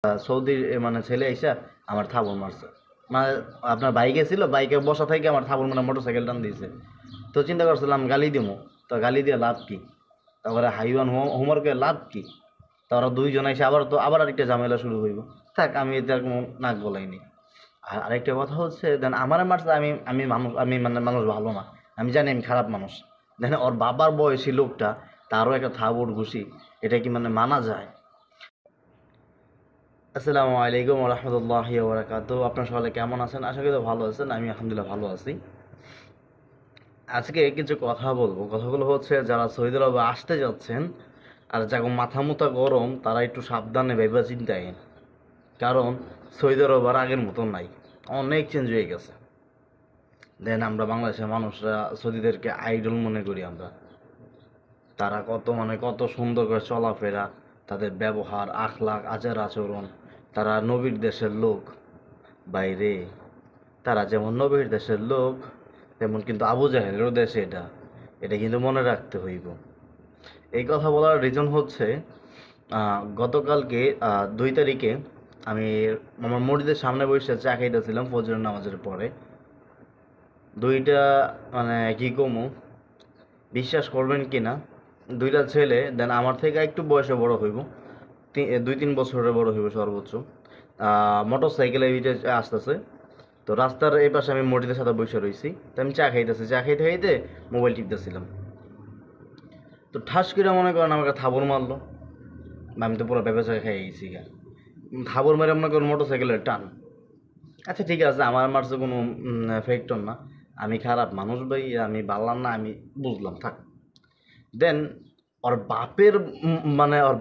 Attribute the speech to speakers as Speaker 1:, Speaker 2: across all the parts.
Speaker 1: সৌদির মানে ছেলে এসে আমার থাবর মারছে, মানে আপনার বাইকে ছিল, বাইকে বসা থেকে আমার থাবর মানে মোটর সাইকেল টান দিয়েছে। তো চিন্তা করছিলাম গালি দিমু, তো গালি দিয়ে লাভ কি, তারপরে হাইওয়ান হোমওয়ার্কে লাভ কি, তারা দুইজন এসে আবার আরেকটা ঝামেলা শুরু হইব। থাক, আমি এটা কোনো নাক গলাইনি। আর আরেকটা কথা হচ্ছে, দেন আমার মারছে, আমি মানুষ, আমি মানে মানুষ ভালো না, আমি জানি আমি খারাপ মানুষ। দেন ওর বাবার বয়সী লোকটা তারও একটা থাবড় ঘুষি, এটা কি মানে মানা যায়? আসসালামু আলাইকুম রহমতুল্লাহি ওবরাকাতুহু। আপনার সকলে কেমন আছেন? আশা করি তো ভালো আছেন। আমি আলহামদুলিল্লাহ ভালো আছি। আজকে কিছু কথা বলবো। কথাগুলো হচ্ছে, যারা সৌদি আরবে আসতে যাচ্ছেন আর যাকে মাথা মুথা গরম, তারা একটু সাবধানে ভেবে চিন্তায়। কারণ সৌদি আরব আর আগের মতো নাই, অনেক চেঞ্জ হয়ে গেছে। দেন আমরা বাংলাদেশের মানুষরা সৌদিদেরকে আইডল মনে করি আমরা। তারা কত সুন্দর করে চলাফেরা, তাদের ব্যবহার, আখলাক, আচার আচরণ, তারা নবীর দেশের লোক। বাইরে তারা যেমন নবীর দেশের লোক, তেমন কিন্তু আবু জাহেলেরও দেশে এটা, এটা কিন্তু মনে রাখতে হইব। এই কথা বলার রিজন হচ্ছে, গতকালকে 2 তারিখে আমি আমার মসজিদের সামনে বসে চা খাইতেছিলাম ফজরের নামাজের পরে। দুইটা মানে কি কমু, বিশ্বাস করবেন কি না, দুইটা ছেলে, দেন আমার থেকে একটু বয়সে বড় হইব, 2-3 বছরের বড় হইব সর্বোচ্চ। মোটর সাইকেলে আসতেছে। তো রাস্তার এই পাশে আমি মসজিদের সাথে বসে রয়েছি, তো আমি চা খাইতেছি, চা খাইতে খাইতে মোবাইল টিপতেছিলাম। তো ঠাস করে মনে করেন আমাকে থাবর মারলো। আমি তো পুরো ব্যবসা খেয়ে গেছি গা। থাবর মেরে মনে করেন মোটর সাইকেলের টান। আচ্ছা ঠিক আছে, আমার মারছে কোনো ফ্যাক্টর না, আমি খারাপ মানুষ ভাই, আমি বাড়লাম না, আমি বুঝলাম, থাক। দেন ওর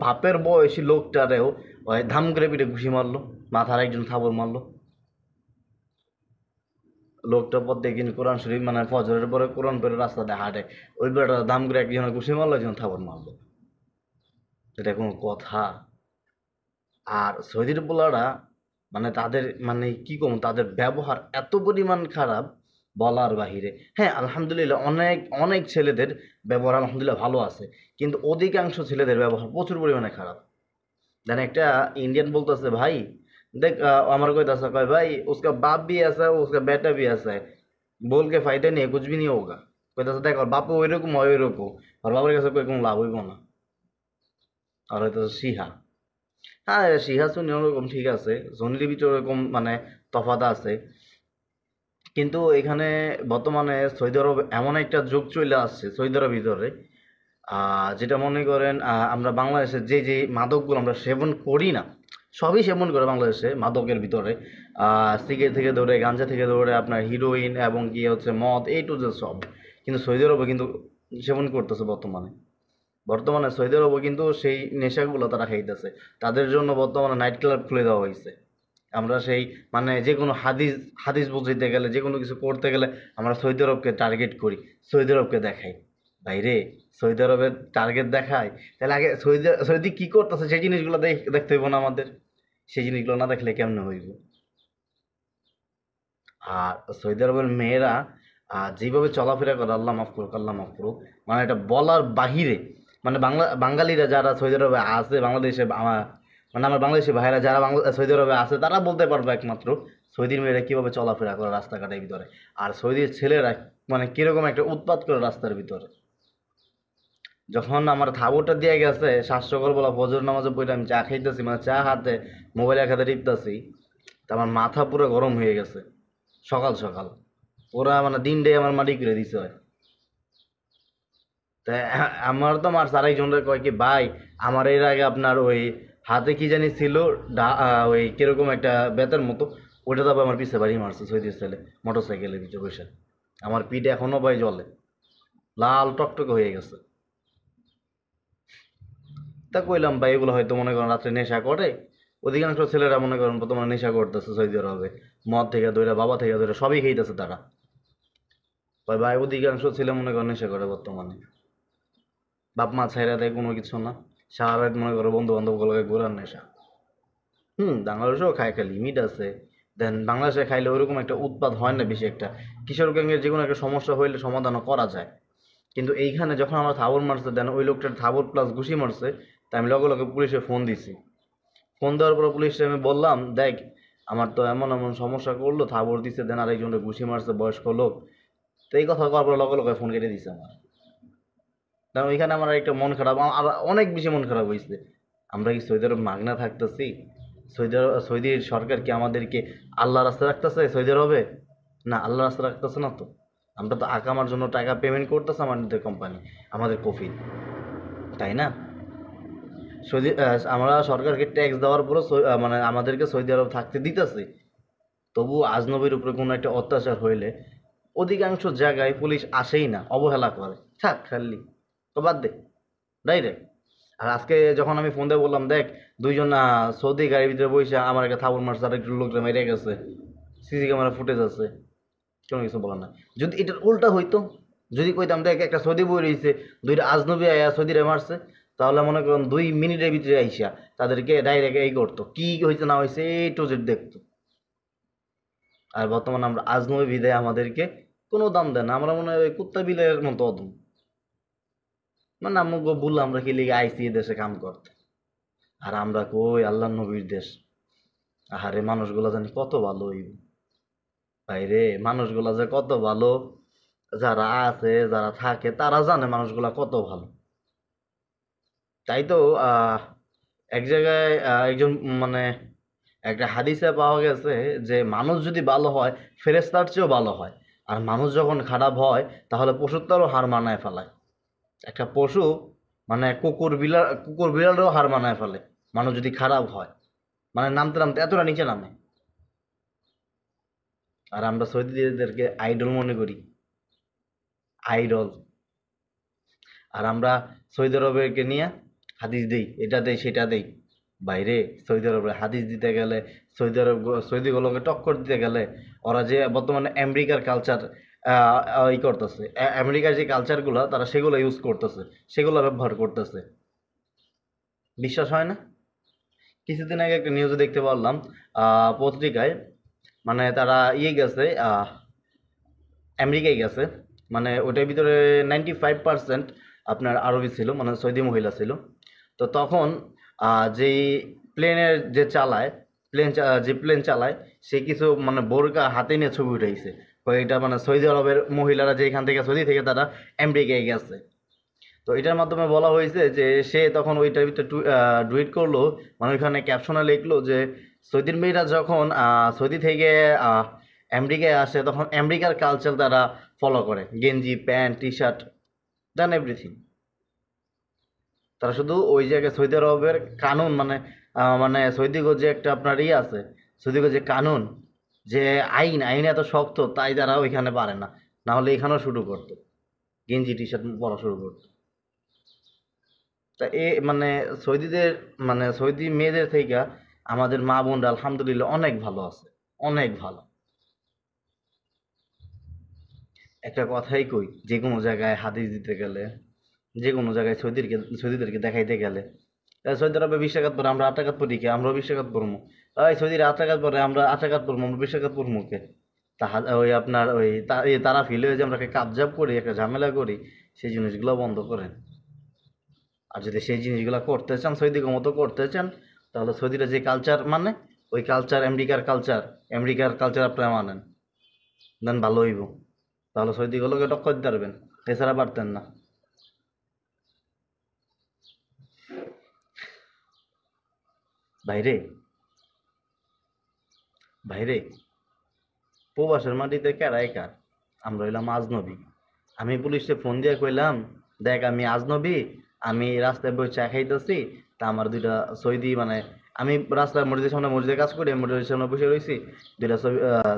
Speaker 1: বাপের বয়সী লোকটারেও ওই ধাম করে পিঠে ঘুষি মারলো, মাথার একজন থাবর মারলো। লোকটা প্রত্যেকদিন কোরআন শরীফ মানে ফজরের পরে কোরআন পরে রাস্তাতে হাঁটে, ওই বেটা দাম করে একজনের ঘুষি মারলো, একজন থাবর মারলো। এটা কোনো কথা? আর সৌদির পোলারা মানে তাদের মানে কি কম, তাদের ব্যবহার এত পরিমাণ খারাপ, বলার বাহিরে। হ্যাঁ আলহামদুলিল্লাহ, অনেক অনেক ছেলেদের ব্যবহার আলহামদুলিল্লাহ ভালো আছে, কিন্তু অধিকাংশ ছেলেদের ব্যবহার প্রচুর পরিমাণে খারাপ। দেন একটা ইন্ডিয়ান বলতেছে, ভাই দেখ, আমার কইতাছে, কয় ভাই उसका बाप भी ऐसा है उसका बेटा भी ऐसा है, बोल के फायदा नहीं है, कुछ भी नहीं होगा। কইতাছে দেখ, ওর বাপও ওইরকম হয় ওইরকম, ওর বাবার কাছে কই কোনো লাভ হইব না। আর হয়তো সিহা, হ্যাঁ সিহা সুনি ওরকম ঠিক আছে, জনির ভিতরে ওরকম মানে তফাৎ আছে। কিন্তু এখানে বর্তমানে সৌদি আরব এমন একটা যুগ চলে আসছে সৌদি আরবের ভিতরে, যেটা মনে করেন আমরা বাংলাদেশে যে যে মাদকগুলো আমরা সেবন করি না, সবই সেবন করে বাংলাদেশে মাদকের ভিতরে। সিগারেট থেকে ধরে, গাঞ্জা থেকে ধরে, আপনার হিরোইন এবং কি হচ্ছে মদ, এই টু যে সব। কিন্তু সৌদি আরবে কিন্তু সেবন করতেছে বর্তমানে। বর্তমানে সৌদি আরবে কিন্তু সেই নেশাগুলো তারা খাইতেছে। তাদের জন্য বর্তমানে নাইট ক্লাব খুলে দেওয়া হয়েছে। আমরা সেই মানে যে কোনো হাদিস হাদিস বুঝাইতে গেলে, যে কোনো কিছু করতে গেলে আমরা সৌদি আরবকে টার্গেট করি, সৌদি আরবকে দেখাই। বাইরে সৌদি আরবের টার্গেট দেখায়, তাহলে আগে সৌদি কী করতেছে সেই জিনিসগুলো দেখতে হইব না আমাদের? সেই জিনিসগুলো না দেখলে কেমনে হইব? আর সৌদি আরবের মেয়েরা যেভাবে চলাফেরা করে, আল্লাহ মাফ করুক, আল্লাহ মাফ করুক, মানে এটা বলার বাহিরে। মানে বাঙালিরা যারা সৌদি আরবে আছে, বাংলাদেশে মানে আমার বাংলাদেশি ভাইরা যারা সৌদি আরবে আছে, তারা বলতে পারবে একমাত্র সৌদির মেয়েরা কীভাবে চলাফেরা করে রাস্তাঘাটের ভিতরে, আর সৌদির ছেলেরা মানে কীরকম একটা উৎপাত করে রাস্তার ভিতরে। যখন আমার থাবরটা দিয়ে গেছে, বলা ফজর নামাজে পড়ে আমি চা খাইতেছি, মানে চা হাতে, মোবাইল এক হাতে টিপতেছি, তা আমার মাথা পুরো গরম হয়ে গেছে। সকাল সকাল পুরা মানে দিনটাই আমার মাটি করে দিছে হয়। তা আমার তো মারছে আরেকজনরা, কয় কি ভাই, আমার এর আগে আপনার ওই হাতে কি জানি ছিল, ওই কিরকম একটা বেতের মতো, ওইটা তো আমার পিছে বাড়ি মারছে সৈদির ছেলে, মোটর সাইকেলের পিছনে বসে। আমার পিঠে এখনো ভাই জ্বলে, লাল টকটকে হয়ে গেছে। তা কইলাম ভাই, এগুলো হয়তো মনে করেন রাত্রে নেশা করে, অধিকাংশ ছেলেরা মনে করেন বর্তমানে নেশা করতেছে সৌদি আরবে, মদ থেকে ধরে, বাবা থেকে ধরে সবই খেয়েছে তারা। ভাই অধিকাংশ ছেলে মনে করেন নেশা করে বর্তমানে, বাপ মা ছাইরা দেয় কোনো কিছু না, সারা রাত মনে করো বন্ধু বান্ধবগুলোকে ঘোরার নেশা। বাংলাদেশেও খায়, একটা লিমিট আছে। দেন বাংলাদেশে খাইলে ওইরকম একটা উৎপাদ হয় না বেশি একটা। কিশোর গ্যাংয়ের যে কোনো একটা সমস্যা হইলে সমাধানও করা যায়। কিন্তু এইখানে যখন আমরা থাবর মারছে, দেন ওই লোকটার থাবর প্লাস ঘুষি মারছে, তাই আমি লগে লগে পুলিশে ফোন দিছি। ফোন দেওয়ার পর পুলিশে আমি বললাম, দেখ আমার তো এমন এমন সমস্যা করলো, থাবড় দিছে, দেন আরেকজনকে ঘুষি মারছে বয়স্ক লোক। তো এই কথা করার পর লগে লগে ফোন কেটে দিছে আমার। কারণ ওইখানে আমার একটা মন খারাপ, আর অনেক বেশি মন খারাপ হয়েছে। আমরা কি সৌদি আরব মাগনা থাকতেছি? সৌদির সরকার কি আমাদেরকে আল্লাহ রাস্তা রাখতেছে সৌদি আরবে? না, আল্লাহ রাস্তা রাখতেছে না তো। আমরা তো আকামার জন্য টাকা পেমেন্ট করতেছে আমাদের কোম্পানি, আমাদের কফিল, তাই না? আমরা সরকারকে ট্যাক্স দেওয়ার পরও মানে আমাদেরকে সৌদি আরব থাকতে দিতেছে। তবু আজনবীর উপরে কোনো একটা অত্যাচার হইলে অধিকাংশ জায়গায় পুলিশ আসেই না, অবহেলা করে, থাক খালি, তো বাদ দে, ডাইরেক্ট। আর আজকে যখন আমি ফোন দিয়ে বললাম, দেখ দুইজন সৌদি গাড়ির ভিতরে বসে আমার একটা থাবড় মারছে, আর একটু লোকটা মেরে গেছে, সিসি ক্যামেরা ফুটেজ আছে, কোনো কিছু বলার না। যদি এটার উল্টা হইতো, যদি কইতাম দেখ একটা সৌদি বই রয়েছে, দুইটা আজনবী আয়া সৌদিরে মারছে, তাহলে মনে করুন 2 মিনিটের ভিতরে আইসা তাদেরকে ডাইরেক্ট এই করতো, কি হয়েছে না হয়েছে এই টু জেড দেখতো। আর বর্তমানে আমরা আজনবী বিদায় আমাদেরকে কোনো দাম দেয় না, আমরা মনে হয় ওই কুত্তা বিলের মতো অদম। মানে আমাকে বললাম আমরা কি লিগে আইসি এ দেশে কাম করতে, আর আমরা কই আল্লাহ নবীর দেশ। আহারে মানুষগুলা জানি কত ভালো হইব, বাইরে মানুষগুলা যে কত ভালো, যারা আছে যারা থাকে তারা জানে মানুষগুলা কত ভালো। তাই তো এক জায়গায় একজন মানে একটা হাদিসে পাওয়া গেছে যে মানুষ যদি ভালো হয় ফেরেশতার চেয়েও ভালো হয়, আর মানুষ যখন খারাপ হয় তাহলে পশুত্বরও হার মানায় ফেলায়। একটা পশু মানে কুকুর বিড়ালও হার মানায় ফেলে মানুষ যদি খারাপ হয়, মানে নামতে নামতে এতটা নিচে নামে। আর আমরা সৌদিদেরকে আইডল মনে করি, আইডল। আর আমরা সৌদি আরবেরকে নিয়ে হাদিস দেই, এটা দেই সেটা দেই। বাইরে সৌদি আরবের হাদিস দিতে গেলে, সৌদিগুলোকে টক্কর দিতে গেলে, ওরা যে বর্তমানে আমেরিকার কালচার ই করতেছে, আমেরিকার যে কালচারগুলো তারা সেগুলো ইউজ করতেছে, সেগুলো ব্যবহার করতেছে। বিশ্বাস হয় না? কিছুদিন আগে একটা নিউজে দেখতে পারলাম, পত্রিকায়, মানে তারা গেছে, আমেরিকায় গেছে, মানে ওটার ভিতরে 95% আপনার আরবি ছিল, মানে সৌদি মহিলা ছিল। তো তখন যেই প্লেনের যে চালায়, যে প্লেন চালায়, সে কিছু মানে বোরকা হাতে নিয়ে ছবি উঠাইছে। এটা মানে সৌদি আরবের মহিলারা যে এখান থেকে সৌদি থেকে তারা আমেরিকায় গেছে। তো এটার মাধ্যমে বলা হয়েছে যে সে তখন ওইটার ভিতরে ডুইট করলো, মানে ওইখানে ক্যাপশনে লিখলো যে সৌদির মেয়েরা যখন সৌদি থেকে আমেরিকায় আসে তখন আমেরিকার কালচার তারা ফলো করে, গেঞ্জি pant T shirt then everything. তারা শুধু ওই জায়গায় সৌদি আরবের কানুন মানে মানে সৌদিগো যে একটা আপনার আছে, সৌদিগো যে কানুন, যে আইন এত শক্ত, তাই তারা ওইখানে পারে না, না হলে এখানেও শুরু করতো, গেঞ্জি টি শার্ট পরা শুরু করতো। তা মানে সৌদিদের মানে সৌদি মেয়েদের থেকে আমাদের মা বোনরা আলহামদুলিল্লাহ অনেক ভালো আছে, অনেক ভালো। একটা কথাই কই, যে কোনো জায়গায় হাদিস দিতে গেলে, যে কোনো জায়গায় সৌদিদেরকে দেখাইতে গেলে, সৌদি আরবে 20 টাকাত পরে আমরা 8 টাকাত পরি কে, আমরাও 20 টাকাত পড়বো। ওই সৌদির 8 টাকাত পরে আমরা 8 টাকাত পড়বো, আমরা 20 টাকাত পড়বো কে? ওই আপনার ওই তারা ফিলে হয়ে যে আমরা কাবজাব করি, একটা ঝামেলা করি, সেই জিনিসগুলো বন্ধ করেন। আর যদি সেই জিনিসগুলো করতে চান, সৌদিকে মতো করতে চান, তাহলে সৌদিরা যে কালচার মানে ওই কালচার, আমেরিকার কালচার আপনারা মানেন, দেন ভালো হইব। তাহলে সৌদিগুলোকে টক্কর দিতে পারবেন, এছাড়া পারতেন না। ভাইরে, ভাইরে, প্রবাসের মাটিতে কেড়াই কার? আমরা হইলাম আজনবী। আমি পুলিশে ফোন দিয়ে কইলাম, দেখ আমি আজনবী, আমি রাস্তায় বই চা খাইতেছি, তা আমার দুইটা সৌদি মানে আমি রাস্তায় মসজিদের সামনে মসজিদে কাজ করি, মসজিদের সামনে বসে রয়েছি, দুইটা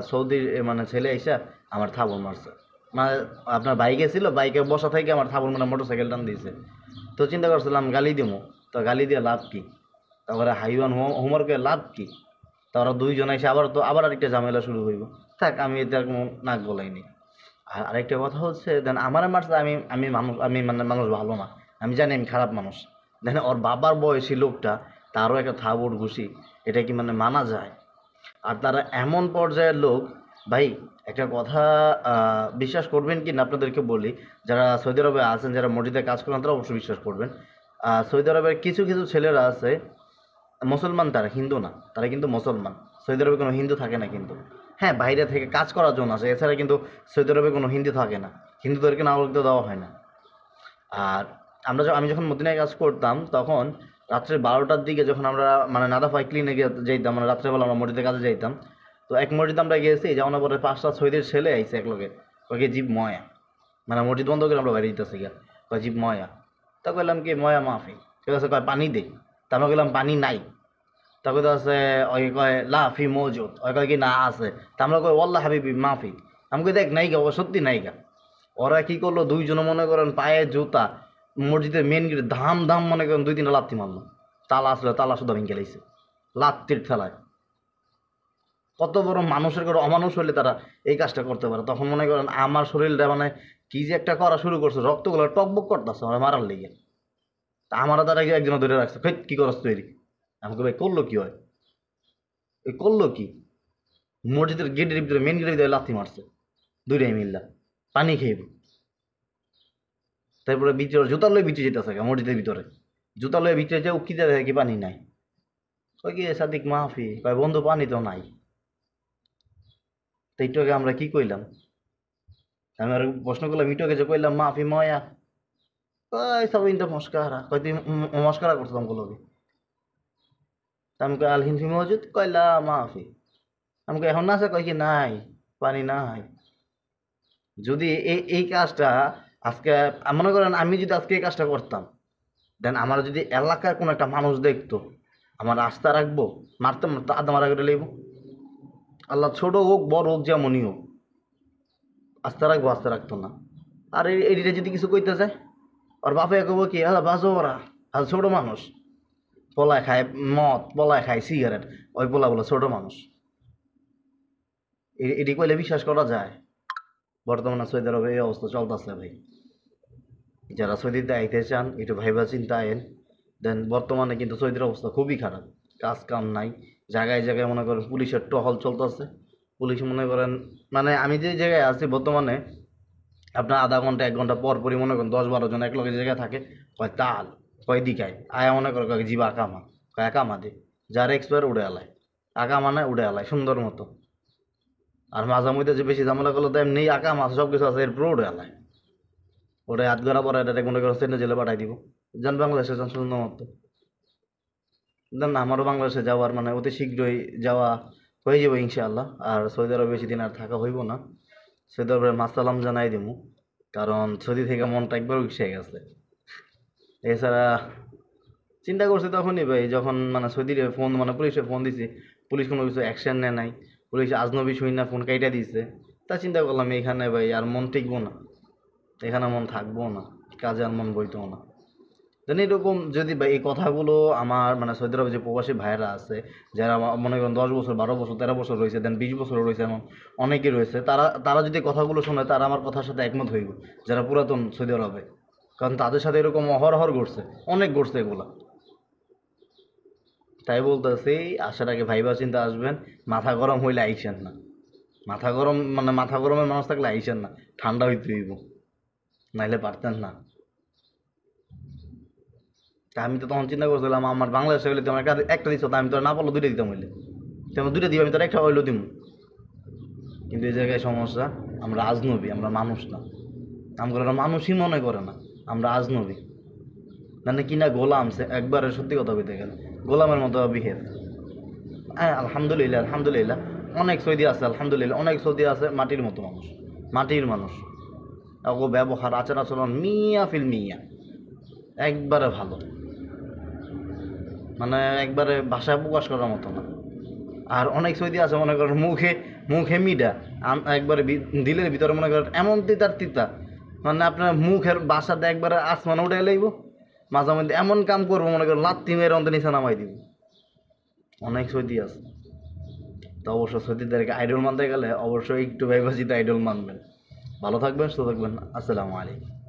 Speaker 1: সৌদির মানে ছেলে এসে আমার থাবড় মারছে। মানে আপনার বাইকে ছিল, বাইকে বসা থেকে আমার থাবড় মানে মোটর সাইকেল টান দিয়েছে। তো চিন্তা করছিলাম গালি দিমু, তো গালি দিয়ে লাভ কি? তারপরে হাইওয়ান হোমওয়ার্কে লাভ কি? তারা দুইজন এসে আবার আরেকটা ঝামেলা শুরু হইব। থাক, আমি এটা কোনো নাক গলাইনি। আর আরেকটা কথা হচ্ছে, দেন আমার মারছে, আমি আমি মানুষ, আমি মানে মানুষ ভালো না, আমি জানি আমি খারাপ মানুষ। দেন ওর বাবার বয়সী লোকটা, তারও একটা থাবড় ঘুষি, এটা কি মানে মানা যায়? আর তারা এমন পর্যায়ের লোক, ভাই একটা কথা বিশ্বাস করবেন কি না আপনাদেরকে বলি, যারা সৌদি আরবে আছেন, যারা মসজিদে কাজ করেন, তারা অবশ্যই বিশ্বাস করবেন। সৌদি আরবের কিছু কিছু ছেলেরা আছে, মুসলমান তারা, হিন্দু না, তারা কিন্তু মুসলমান। সৌদি আরবে কোনো হিন্দু থাকে না কিন্তু। হ্যাঁ, বাইরে থেকে কাজ করার জন্য আসে, এছাড়া কিন্তু সৌদি আরবে কোনো হিন্দু থাকে না, হিন্দুদেরকে নাগরিকত্ব দেওয়া হয় না। আর আমি যখন মদিনায় কাজ করতাম তখন রাত্রে 12টার দিকে যখন আমরা মানে নাদাফাই ক্লিনিকে যাইতাম, মানে রাত্রেবেলা আমরা মসজিদে কাজে যাইতাম, তো এক মসজিদে আমরা গেছি, যাওয়ার পরে 5টা সৌদির ছেলে আইছে এক লোকে, কয়ে জীব ময়া, মানে মসজিদ বন্ধ করে আমরা বাইরে দিতেছি গিয়া, কয় জীব ময়া। তা কইলাম কি ময়া মাফি, ঠিক আছে, কয় পানি দে। তা আমরা কইলাম পানি নাই। তা কইতে আছে ওই কয় লা ফি মজুদ, ওই কয় কি না আছে। তা আমরা কই ওয়াল্লাহ হাবিবি মাফি। আমি কই দেখ নাই গা, ও সত্যি নাই গা। ওরা কি করলো, দুইজনে মনে করেন পায়ে জুতা, মসজিদের মেন গেটে ধাম ধাম মনে করেন 2-3টা লাথি মারলো। তালা আসলে তালা শুধু ভেঙে লাইছে লাত্তির ঠেলায়। কত বড় মানুষের করে অমানুষ হলে তারা এই কাজটা করতে পারে। তখন মনে করেন আমার শরীরটা মানে কি যে একটা করা শুরু করছে, রক্তগুলো টকবক করতেছে আমার মারার লেগে। তা আমার দ্বারা একজন ধরে রাখছে, ফেট কি করছ তৈরি। আমাকে ভাই করলো কি হয়, এই করলো কি, মসজিদের গেটের ভিতরে মেন গেটের ভিতরে লাথি মারছে দুইটাই মিল্লা, পানি খেয়ে। তারপরে ভিতরে জুতা লয়ে ভিতরে যেতেছে মসজিদের ভিতরে, জুতা লয়ে ভিতরে যাও কি দেখে কি পানি নাই। কয় কি সাদিক মাহফি, কয় বন্ধু পানি তো নাই। তো একটু আগে আমরা কি কইলাম, আমি আর প্রশ্ন করলাম একটু আগে যে কইলাম মাহফি ময়া, কয় সব ইন্দা মস্কারা, কয় তুই মস্কারা করতাম বলো কি। আমি কই আল হিনফি মজুদ, কয়লা মাহফি। আমি কই এখন না আছে, কয় কি নাই, পানি নাই। যদি এই কাজটা আজকে মনে করেন আমি যদি আজকে এই কাজটা করতাম, দেন আমার যদি এলাকার কোনো একটা মানুষ দেখতো, আমার আস্থা রাখবো, মারতে মারতে আধা মারা করে লইব। আল্লাহ ছোট হোক বড় হোক যেমনই হোক, আস্থা রাখবো, আস্থা রাখতো না। আর এদিকে যদি কিছু কইতে যায়, আর বাপে কবো কি হ্যাঁ বাজো ওরা, আর ছোট মানুষ পলায় খায় মদ, পলায় খায় সিগারেট, ওই পোলা বলে ছোট মানুষ। এটি কইলে বিশ্বাস করা যায়? বর্তমানে সৌদি আরবে এই অবস্থা চলতেছে ভাই। যারা সৌদিতে আইতে চান একটু ভাইবা চিন্তা আইন। দেন বর্তমানে কিন্তু সৌদির অবস্থা খুবই খারাপ, কাজ কাম নাই, জায়গায় জায়গায় মনে করেন পুলিশের টহল চলতেছে। পুলিশ মনে করেন মানে আমি যে জায়গায় আছি বর্তমানে, আপনার আধা ঘন্টা 1 ঘন্টা পর পরই মনে করেন 10-12 জন এক লগে জায়গায় থাকে, কয় তাল, কয় দিকায় আয়া মনে করে কয় জীবা আকামা, কয় আকামা দে, যার এক্সপায়ার উড়ে আলায়, আকামা নেয় উড়ে আলায় সুন্দর মতো। আর মাঝে মধ্যে যে বেশি ঝামেলা করলো তো এমনি আকামা সব কিছু আছে এরপর উড়ে আলায়, ওটা হাত গড়া পরে এটা মনে করেন সেন্টে জেলে পাঠাই দিব। যান বাংলাদেশে যান সুন্দর মতো। দেন আমারও বাংলাদেশে যাওয়ার মানে অতি শীঘ্রই যাওয়া হয়ে যাবে ইনশাআল্লাহ। আর সৌদি আরবে বেশি দিন আর থাকা হইব না, সৌদি আরবে মাসালাম জানাই দিব, কারণ সৌদি থেকে মনটা একবার উঠে গেছে। এছাড়া চিন্তা করছি তখনই ভাই যখন মানে সৌদির ফোন মানে পুলিশে ফোন দিছি, পুলিশ কোনো কিছু অ্যাকশন নেয় নাই, পুলিশ আজনবী শুই না ফোন কাইটা দিছে। তা চিন্তা করলাম এখানে ভাই আর মন টিকবো না, এখানে মন থাকবো না, কাজে আর মন বইতো না। দেন এরকম যদি ভাই এই কথাগুলো আমার মানে সৌদি আরবে যে প্রবাসী ভাইয়েরা আছে, যারা মনে করেন 10 বছর 12 বছর 13 বছর রয়েছে, দেন 20 বছরও রয়েছে, এমন অনেকে রয়েছে, তারা তারা যদি কথাগুলো শোনে তারা আমার কথার সাথে একমত হইব, যারা পুরাতন সৌদি আরবে। কারণ তাদের সাথে এরকম অহরহর ঘটছে, অনেক ঘটছে এগুলা। তাই বলতেছি আসার আগে ভাইবা চিন্তা আসবেন, মাথা গরম হইলে আইসেন না। মাথা গরম মানে মাথা গরমের মানুষ থাকলে আইসেন না, ঠান্ডা হইতে হইব, নাইলে পারতেন না। তা আমি তো তখন চিন্তা করছিলাম আমার বাংলাদেশে হইলে তোমার একটা দিচ্ছ, আমি তো না পারলো 2টা দিতাম হইলে, তেমন 2টা দিব, আমি তোর একটা হইলেও দিব। কিন্তু এই জায়গায় সমস্যা, আমরা আজনবী, আমরা মানুষ না, আমরা মানুষই মনে করে না, আমরা আজনবী। মানে কিনা গোলাম, একবারে সত্যি কথা বলতে গেলে গোলামের মতো বিহেভ। হ্যাঁ আলহামদুলিল্লাহ, আলহামদুলিল্লাহ অনেক সৌদি আছে, আলহামদুলিল্লাহ অনেক সৌদি আছে মাটির মতো মানুষ, মাটির মানুষ। ও ব্যবহার আচার আচরণ মিয়া ফিল মিয়া, একবারে ভালো, মানে একবারে ভাষায় প্রকাশ করার মতো না। আর অনেক সৌদি আছে মনে করেন মুখে মুখে মিডা, একবারে দিলের ভিতরে মনে করেন এমন তিতার তিতা, মানে আপনার মুখের বাসাতে একবারে আসমান উঠে লাইব, মাঝে মধ্যে এমন কাম করবো মনে করেন লাত্তি মেয়ের অন্ত নিচে নামাই দিব। অনেক সৌদি আছে। তো অবশ্য সৌদিদেরকে আইডল মানতে গেলে অবশ্যই একটু ভাইবাসিতে আইডল মানবেন। ভালো থাকবেন, সুস্থ থাকবেন, আসসালামু আলাইকুম।